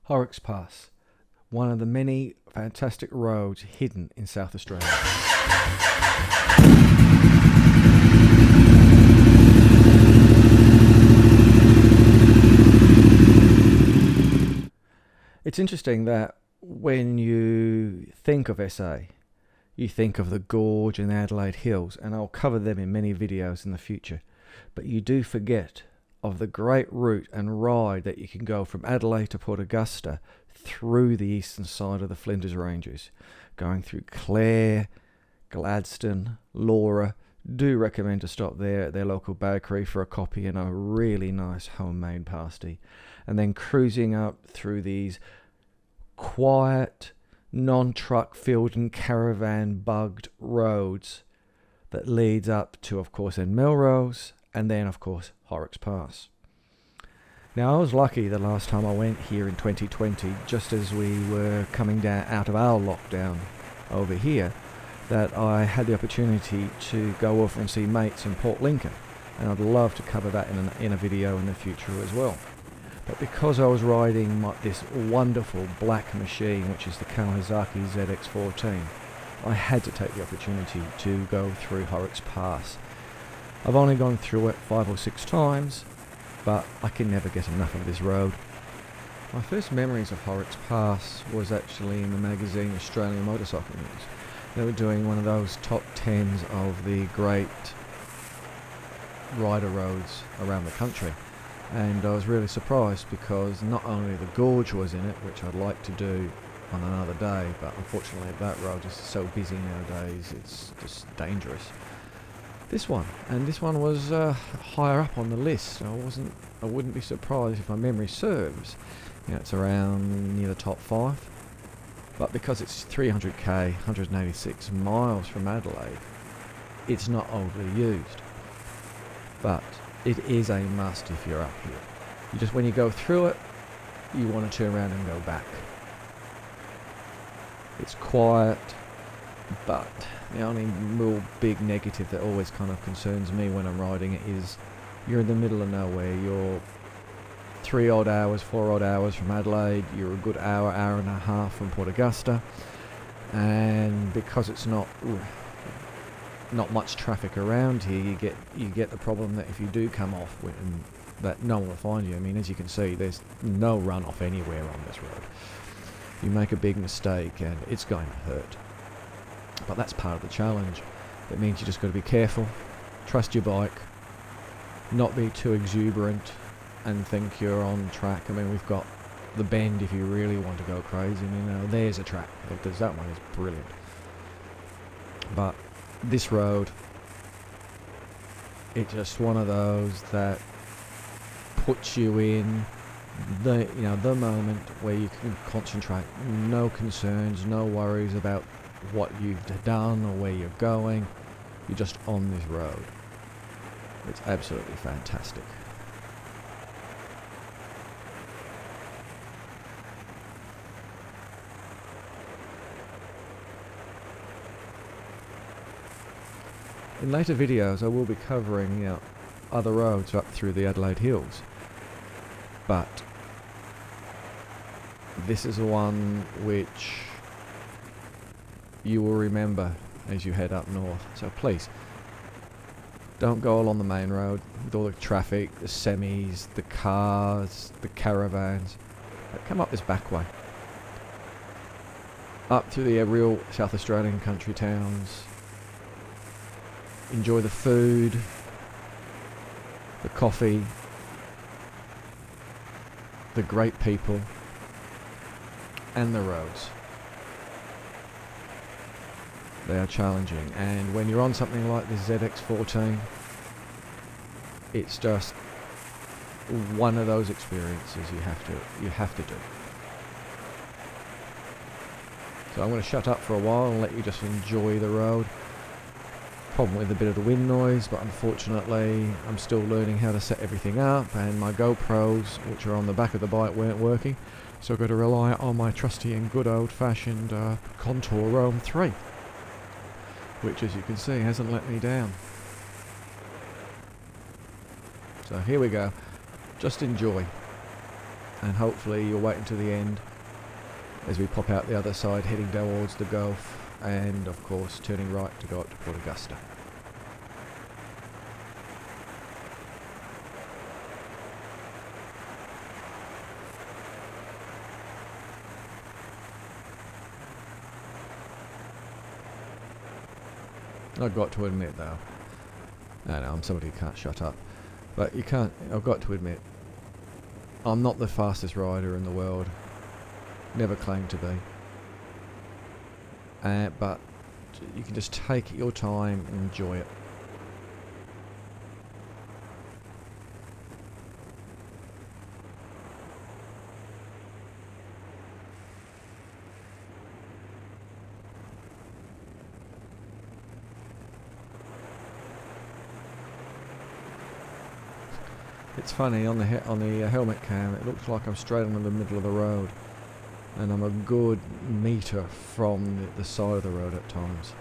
Horrocks Pass, one of the many fantastic roads hidden in South Australia. It's interesting that when you think of SA, you think of the Gorge and the Adelaide Hills, and I'll cover them in many videos in the future. But you do forget of the great route and ride that you can go from Adelaide to Port Augusta through the eastern side of the Flinders Rangers, going through Clare, Gladstone, Laura. Do recommend to stop there at their local bakery for a coffee and a really nice homemade pasty, and then cruising up through these quiet, non-truck filled and caravan bugged roads that leads up to, of course, in Melrose, and then, of course, Horrocks Pass. Now, I was lucky the last time I went here in 2020, just as we were coming down out of our lockdown over here, that I had the opportunity to go off and see mates in Port Lincoln, and I'd love to cover that in a video in the future as well. But because I was riding this wonderful black machine, which is the Kawasaki ZX14, I had to take the opportunity to go through Horrocks Pass. I've only gone through it 5 or 6 times, but I can never get enough of this road. My first memories of Horrocks Pass was actually in the magazine Australian Motorcycle News. They were doing one of those top 10s of the great rider roads around the country. And I was really surprised because not only the Gorge was in it, which I'd like to do on another day, but unfortunately that road is so busy nowadays, it's just dangerous. This one was higher up on the list. I wouldn't be surprised if my memory serves. It's around near the top 5. But because it's 300k, 186 miles from Adelaide, it's not overly used. But it is a must if you're up here. When you go through it, you want to turn around and go back. It's quiet, but the only real big negative that always kind of concerns me when I'm riding it is you're in the middle of nowhere. You're 4 odd hours from Adelaide. You're a good hour and a half from Port Augusta, and because it's not much traffic around here, you get the problem that if you do come off that no one will find you. I mean, as you can see, there's no runoff anywhere on this road. You make a big mistake and it's going to hurt. But that's part of the challenge. It means you just got to be careful, trust your bike, not be too exuberant and think you're on track. I mean, we've got the bend if you really want to go crazy. There's a track. That one is brilliant. But this road, it's just one of those that puts you in the moment where you can concentrate. No concerns, no worries about what you've done or where you're going. You're just on this road. It's absolutely fantastic. In later videos I will be covering other roads up through the Adelaide Hills, but this is one which you will remember as you head up north. So please, don't go along the main road with all the traffic, the semis, the cars, the caravans, but come up this back way. Up through the real South Australian country towns. Enjoy the food, the coffee, the great people, and the roads. They are challenging, and when you're on something like this ZX14, it's just one of those experiences you have to do. So I'm going to shut up for a while and let you just enjoy the road. Problem with a bit of the wind noise, but unfortunately I'm still learning how to set everything up, and my GoPros, which are on the back of the bike, weren't working, so I've got to rely on my trusty and good old-fashioned Contour Roam 3, which, as you can see, hasn't let me down. So here we go. Just enjoy. and hopefully you'll wait until the end as we pop out the other side heading towards the Gulf, and of course turning right to go up to Port Augusta. I've got to admit though, I know I'm somebody who can't shut up, but I've got to admit, I'm not the fastest rider in the world, never claimed to be, but you can just take your time and enjoy it. It's funny, on the helmet cam it looks like I'm straight on the middle of the road, and I'm a good metre from the side of the road at times.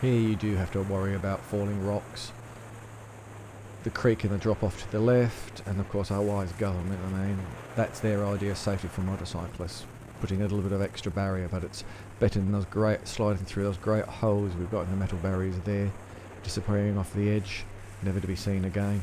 Here you do have to worry about falling rocks, the creek and the drop off to the left, and of course our wise government, I mean, that's their idea of safety for motorcyclists, putting a little bit of extra barrier, but it's better than those sliding through those great holes we've got in the metal barriers there, disappearing off the edge, never to be seen again.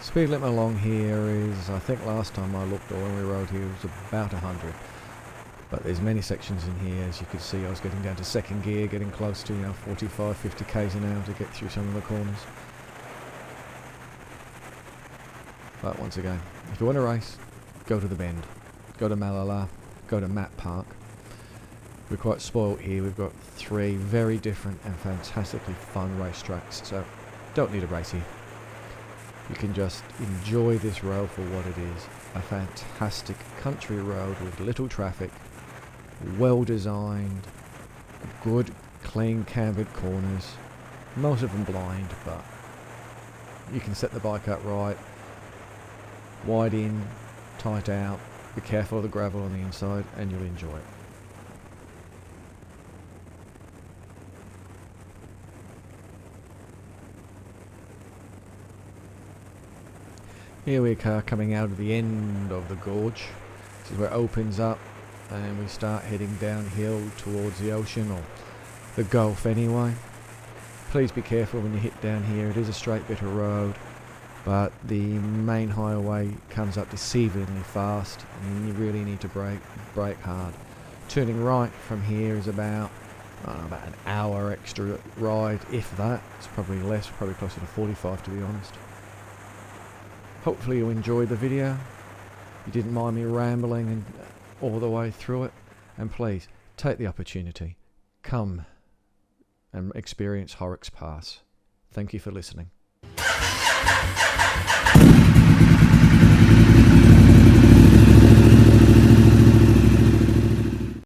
Speed limit along here is, I think last time I looked, or when we rode here, it was about 100. But there's many sections in here, as you can see. I was getting down to second gear, getting close to 45, 50 k's an hour to get through some of the corners. But once again, if you want to race, go to the Bend, go to Malala, go to Matt Park. We're quite spoilt here. We've got 3 very different and fantastically fun racetracks, so don't need a race here. You can just enjoy this road for what it is. A fantastic country road with little traffic, well designed, good clean cambered corners, most of them blind, but you can set the bike up right, wide in, tight out, be careful of the gravel on the inside, and you'll enjoy it. Here we are coming out of the end of the gorge. This is where it opens up and we start heading downhill towards the ocean, or the Gulf anyway. Please be careful when you hit down here. It is a straight bit of road, but the main highway comes up deceivingly fast and you really need to brake hard. Turning right from here is about an hour extra ride, if that. It's probably less, probably closer to 45 to be honest. Hopefully you enjoyed the video. You didn't mind me rambling and all the way through it. And please, take the opportunity. Come and experience Horrocks Pass. Thank you for listening.